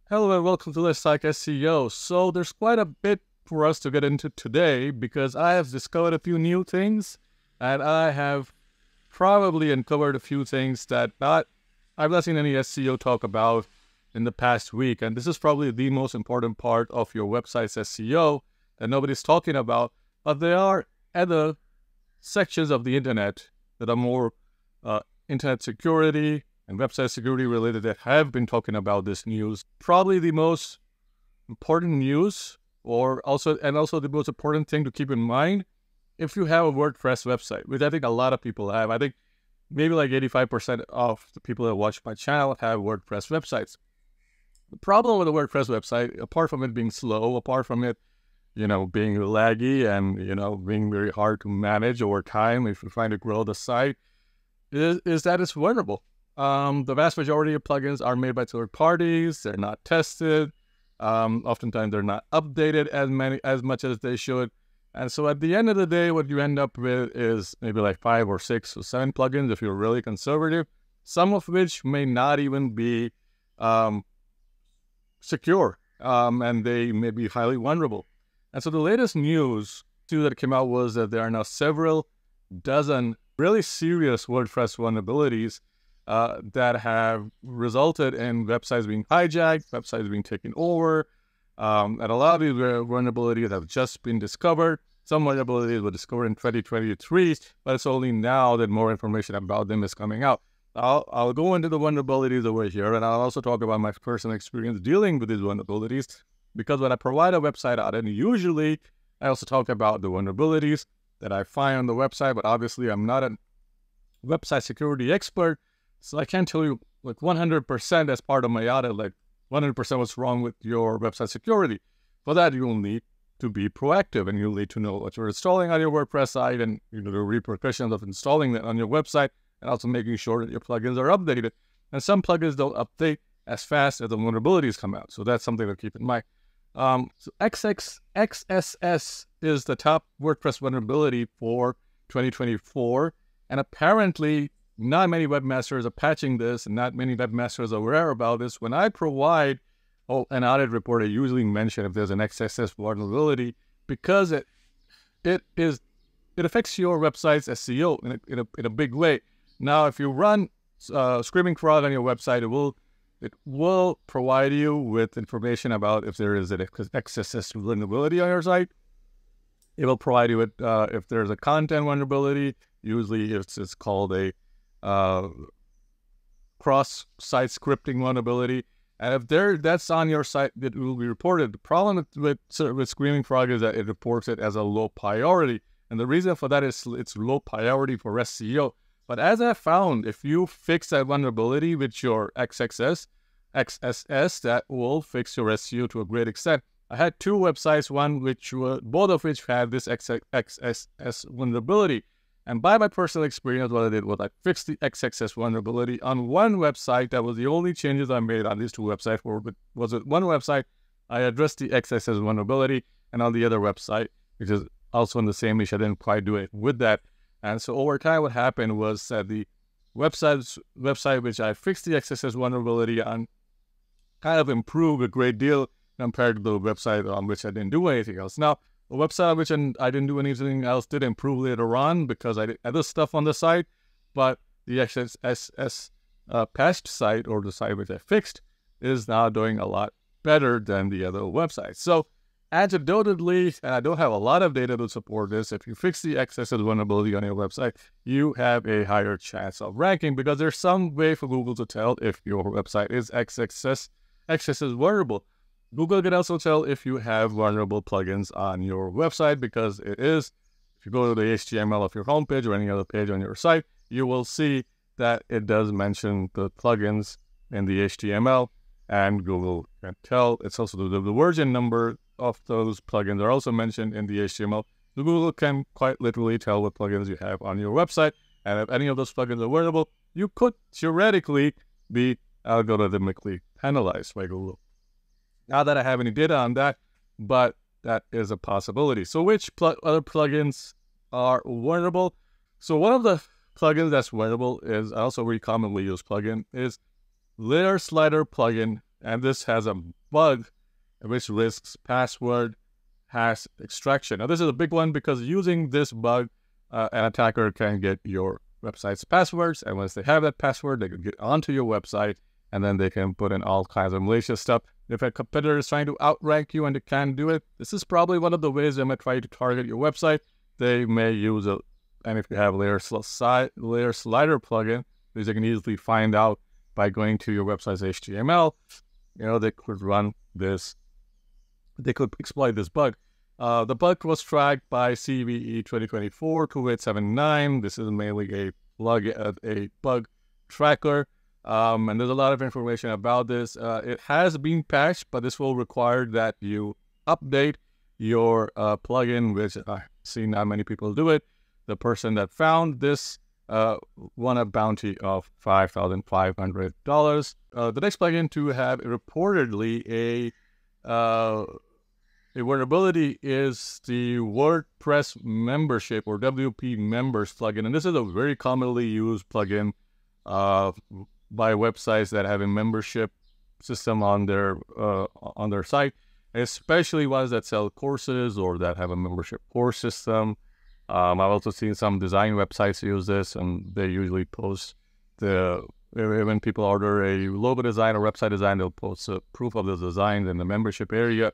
Hello and welcome to Let's Talk SEO. So there's quite a bit for us to get into today because I have discovered a few new things and I have probably uncovered a few things that I've not seen any SEO talk about in the past week. And this is probably the most important part of your website's SEO that nobody's talking about. But there are other sections of the internet that are more internet security and website security related that have been talking about this news. Probably the most important news also the most important thing to keep in mind if you have a WordPress website, which I think a lot of people have. I think maybe like 85% of the people that watch my channel have WordPress websites. The problem with a WordPress website, apart from it being slow, apart from it, being laggy and, being very hard to manage over time if you're trying to grow the site, is that it's vulnerable. The vast majority of plugins are made by third parties. They're not tested. Oftentimes they're not updated as much as they should. And so at the end of the day, what you end up with is maybe like 5 or 6 or 7 plugins if you're really conservative, some of which may not even be secure, and they may be highly vulnerable. And so the latest news too that came out was that there are now several dozen really serious WordPress vulnerabilities that have resulted in websites being hijacked, websites being taken over, and a lot of these vulnerabilities have just been discovered. Some vulnerabilities were discovered in 2023, but it's only now that more information about them is coming out. I'll go into the vulnerabilities over here, and I'll also talk about my personal experience dealing with these vulnerabilities, because when I provide a website audit, usually I also talk about the vulnerabilities that I find on the website, but obviously I'm not a website security expert, so I can't tell you like 100% as part of my audit, like 100% what's wrong with your website security. For that, you'll need to be proactive, and you'll need to know what you're installing on your WordPress site and the repercussions of installing that on your website, and also making sure that your plugins are updated. And some plugins don't update as fast as the vulnerabilities come out, so that's something to keep in mind. So XSS is the top WordPress vulnerability for 2024, and apparently not many webmasters are patching this, and not many webmasters are aware about this. When I provide an audit report, I usually mention if there's an XSS vulnerability, because it affects your website's SEO in a big way. Now, if you run Screaming Frog on your website, it will provide you with information about if there is an XSS vulnerability on your site. It will provide you with if there's a content vulnerability. Usually, it's called a cross-site scripting vulnerability, and if that's on your site, it will be reported. The problem with Screaming Frog is that it reports it as a low priority, and the reason for that is it's low priority for SEO. But as I found, if you fix that vulnerability with your XSS, that will fix your SEO to a great extent. I had 2 websites, both of which had this XSS vulnerability. And by my personal experience, what I did was I fixed the XSS vulnerability on one website. That was the only changes I made on these 2 websites. Was it one website, I addressed the XSS vulnerability, and on the other website, which is also in the same niche, I didn't quite do it with that. And so over time, what happened was that the website which I fixed the XSS vulnerability on kind of improved a great deal compared to the website on which I didn't do anything else. Now, the website on which I didn't do anything else did improve later on because I did other stuff on the site, but the XSS patched site, or the site which I fixed, is now doing a lot better than the other websites. So anecdotally, and I don't have a lot of data to support this, if you fix the XSS vulnerability on your website, you have a higher chance of ranking, because there's some way for Google to tell if your website is XSS vulnerable. Google can also tell if you have vulnerable plugins on your website, because it is, if you go to the HTML of your homepage or any other page on your site, you will see that it does mention the plugins in the HTML, and Google can tell. It's also the version number of those plugins are also mentioned in the HTML. So Google can quite literally tell what plugins you have on your website, and if any of those plugins are vulnerable, you could theoretically be algorithmically penalized by Google. Not that I have any data on that, but that is a possibility. So which other plugins are vulnerable? So one of the plugins that's vulnerable is also a very commonly used plugin is Layer Slider plugin, and this has a bug which risks password hash extraction. Now, this is a big one because using this bug, an attacker can get your website's passwords, and once they have that password, they can get onto your website, and then they can put in all kinds of malicious stuff. If a competitor is trying to outrank you and they can't do it, this is probably one of the ways they might try to target your website. They may use a, and if you have layer slider plugin, which they can easily find out by going to your website's HTML, they could run this. They could exploit this bug. The bug was tracked by CVE 2024-2879. This is mainly a bug tracker, and there's a lot of information about this. It has been patched, but this will require that you update your plugin, which I've seen not many people do it. The person that found this won a bounty of $5,500. The next plugin to have reportedly a vulnerability is the WordPress membership or WP members plugin, and this is a very commonly used plugin by websites that have a membership system on their site, especially ones that sell courses or that have a membership course system. I've also seen some design websites use this, and they usually post when people order a logo design or website design, they'll post a proof of the design in the membership area.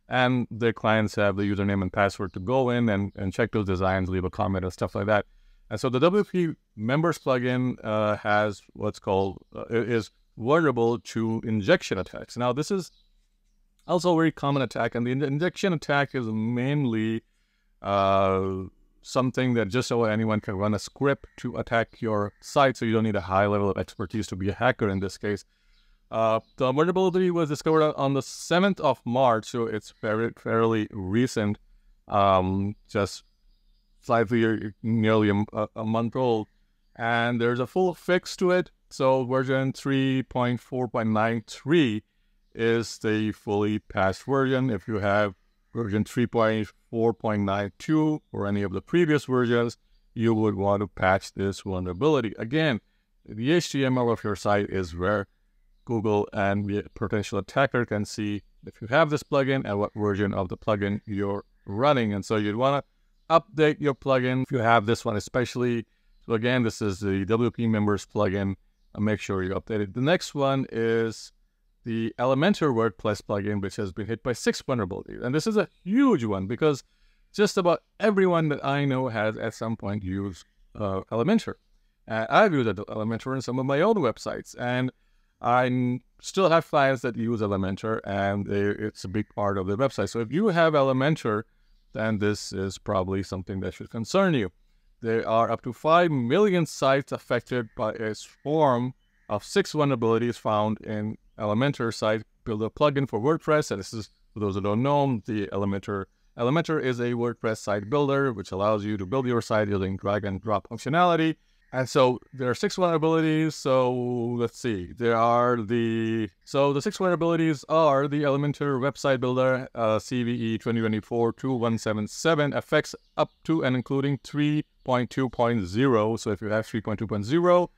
And their clients have the username and password to go in and check those designs, leave a comment and stuff like that. And so the WP members plugin has what's called, is vulnerable to injection attacks. Now, this is also a very common attack, and the injection attack is mainly something that just so anyone can run a script to attack your site, so you don't need a high level of expertise to be a hacker in this case. The vulnerability was discovered on the 7th of March, so it's fairly recent, just slightly nearly a month old. And there's a full fix to it. So version 3.4.93 is the fully patched version. If you have version 3.4.92 or any of the previous versions, you would want to patch this vulnerability. Again, the HTML of your site is where Google and the potential attacker can see if you have this plugin and what version of the plugin you're running. And so you'd want to update your plugin if you have this one especially. So again, this is the WP members plugin. Make sure you update it. The next one is the Elementor WordPress plugin, which has been hit by 6 vulnerabilities. And this is a huge one because just about everyone that I know has at some point used Elementor. I've used Elementor in some of my own websites, and I still have clients that use Elementor, and it's a big part of the website. So if you have Elementor, then this is probably something that should concern you. There are up to 5 million sites affected by a swarm of 6 vulnerabilities found in Elementor site builder plugin for WordPress. And this is, for those who don't know, the Elementor is a WordPress site builder, which allows you to build your site using drag and drop functionality. And so there are 6 vulnerabilities. So let's see. The 6 vulnerabilities are the Elementor website builder, CVE 2024-2177, affects up to and including 3.2.0. So if you have 3.2.0,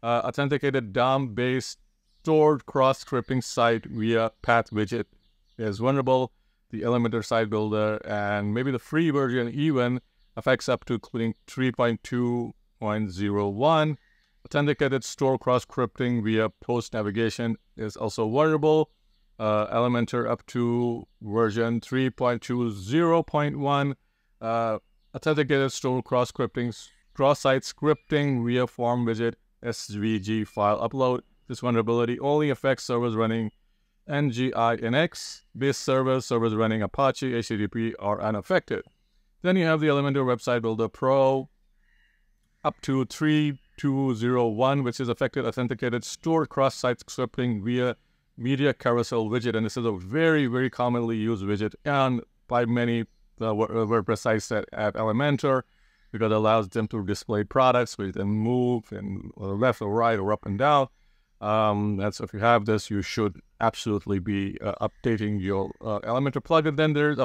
authenticated DOM-based stored cross-scripting site via path widget is vulnerable. The Elementor site builder and maybe the free version even affects up to including 3.2.01. Authenticated store cross-scripting via post navigation is also vulnerable. Elementor up to version 3.20.1. Authenticated store cross-scripting, cross-site scripting via form widget SVG file upload. This vulnerability only affects servers running NGINX. Based servers running Apache, HTTP are unaffected. Then you have the Elementor Website Builder Pro up to 3.2.0.1, which is affected authenticated stored cross-site scripting via media carousel widget. And this is a very, very commonly used widget and by many WordPress sites that have Elementor, because it allows them to display products which then move in left or right or up and down. And so if you have this, you should absolutely be updating your Elementor plugin. Then there's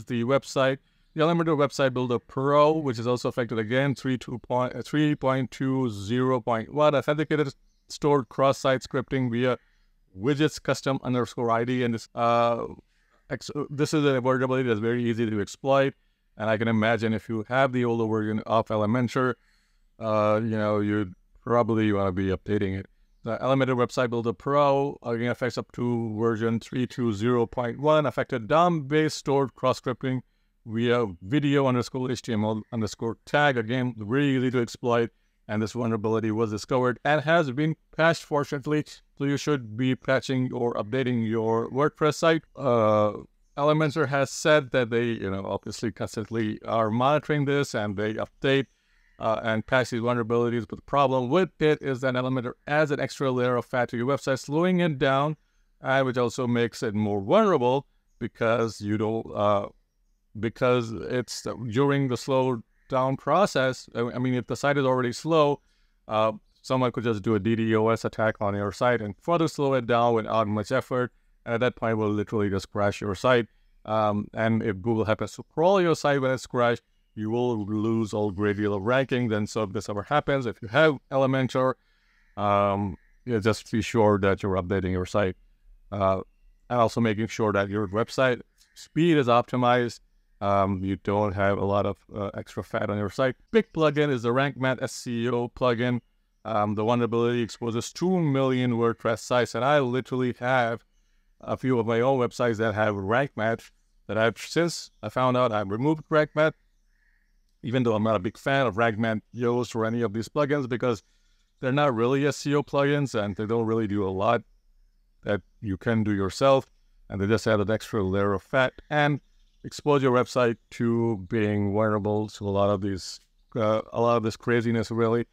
the website, the Elementor Website Builder Pro, which is also affected again, 3.20.1, authenticated stored cross-site scripting via widgets custom underscore ID, and this is a vulnerability that's very easy to exploit. And I can imagine if you have the older version of Elementor, you'd probably want to be updating it. The Elementor Website Builder Pro again affects up to version 320.1, affected DOM-based stored cross-scripting via video underscore HTML underscore tag. Again, very easy to exploit. And this vulnerability was discovered and has been patched, fortunately. So you should be patching or updating your WordPress site. Elementor has said that they, obviously constantly are monitoring this, and they update and patch these vulnerabilities. But the problem with it is that Elementor adds an extra layer of fat to your website, slowing it down, which also makes it more vulnerable because because it's during the slow down process. I mean, if the site is already slow, someone could just do a DDoS attack on your site and further slow it down without much effort. And at that point, will literally just crash your site. And if Google happens to crawl your site when it's crashed, you will lose a great deal of ranking. Then, so if this ever happens, if you have Elementor, just be sure that you're updating your site, and also making sure that your website speed is optimized. You don't have a lot of extra fat on your site. Big plugin is the RankMath SEO plugin. The vulnerability exposes 2 million WordPress sites, and I literally have a few of my own websites that have RankMath that since I found out I've removed RankMath, even though I'm not a big fan of RankMath Yoast or any of these plugins, because they're not really SEO plugins and they don't really do a lot that you can do yourself, and they just add an extra layer of fat and expose your website to being vulnerable to a lot of this craziness, really.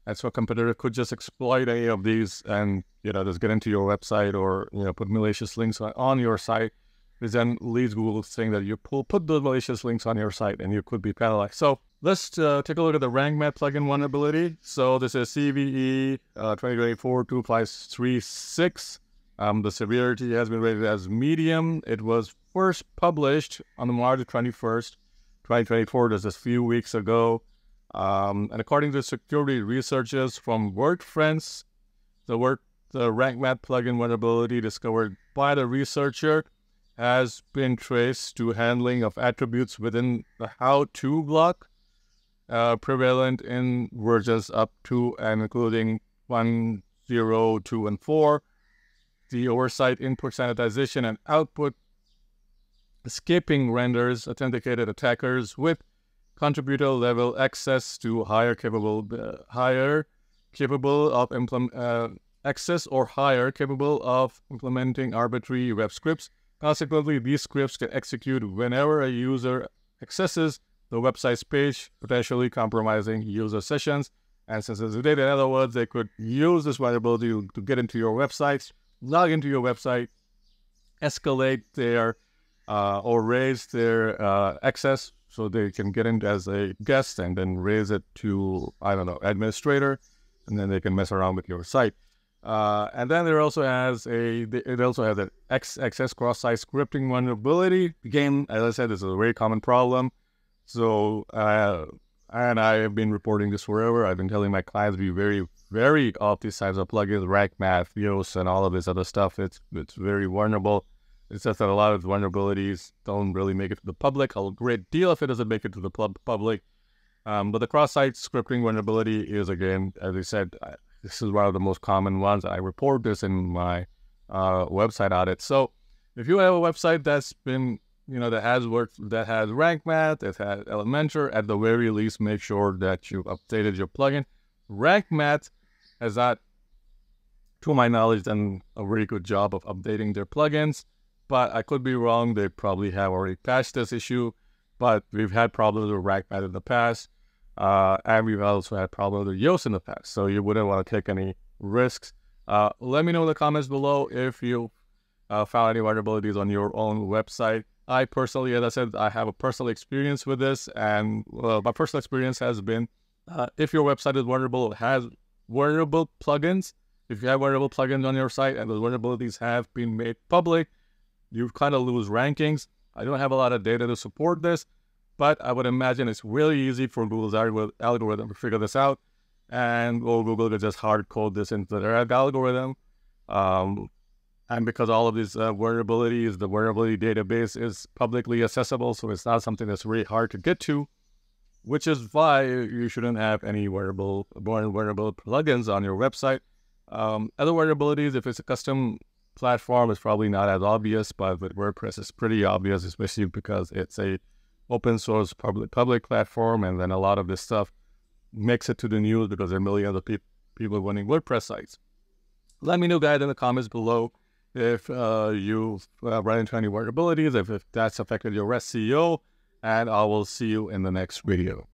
And so a competitor could just exploit any of these and, just get into your website or, put malicious links on your site, which then leads Google saying that you put those malicious links on your site and you could be penalized. So let's take a look at the RankMath plugin vulnerability. So this is CVE 2024-2.36. The severity has been rated as medium. It was first published on March 21st, 2024, just a few weeks ago. And according to security researchers from WordPress, the RankMath plugin vulnerability discovered by the researcher has been traced to handling of attributes within the how-to block, prevalent in versions up to and including 1, 0, 2, and 4. The oversight input sanitization and output skipping renders authenticated attackers with contributor level access to higher capable of implementing arbitrary web scripts. Consequently, these scripts can execute whenever a user accesses the website's page, potentially compromising user sessions and sensitive data. In other words, they could use this vulnerability to get into your website, log into your website, escalate their or raise their access so they can get in as a guest and then raise it to, administrator, and then they can mess around with your site. And then it also has an XXS cross-site scripting vulnerability. Again, as I said, this is a very common problem. So, and I have been reporting this forever. I've been telling my clients to be very, very off these types of plugins, RankMath, Yoast, and all of this other stuff. It's very vulnerable. It's just that a lot of vulnerabilities don't really make it to the public. A great deal of it doesn't make it to the public. But the cross-site scripting vulnerability is, again, as I said, this is one of the most common ones. I report this in my website audit. So if you have a website that's been, that has RankMath, that has Elementor, at the very least, make sure that you've updated your plugin. RankMath has not, to my knowledge, done a very good job of updating their plugins, but I could be wrong. They probably have already patched this issue, but we've had problems with RankMath in the past, and we've also had problems with Yoast in the past, so you wouldn't want to take any risks. Let me know in the comments below if you found any vulnerabilities on your own website. I personally, as I said, I have a personal experience with this, and my personal experience has been if your website is vulnerable, has vulnerable plugins, if you have vulnerable plugins on your site and those vulnerabilities have been made public, you kind of lose rankings. I don't have a lot of data to support this, but I would imagine it's really easy for Google's algorithm to figure this out, and Google could just hard code this into their algorithm. And because all of these vulnerabilities, the vulnerability database is publicly accessible, so it's not something that's really hard to get to, which is why you shouldn't have any vulnerable plugins on your website. Other vulnerabilities, if it's a custom platform, it's probably not as obvious, but with WordPress, it's pretty obvious, especially because it's a open source public platform, and then a lot of this stuff makes it to the news because there are millions of people running WordPress sites. Let me know, guys, in the comments below if you've run into any vulnerabilities, if that's affected your REST SEO, and I will see you in the next video.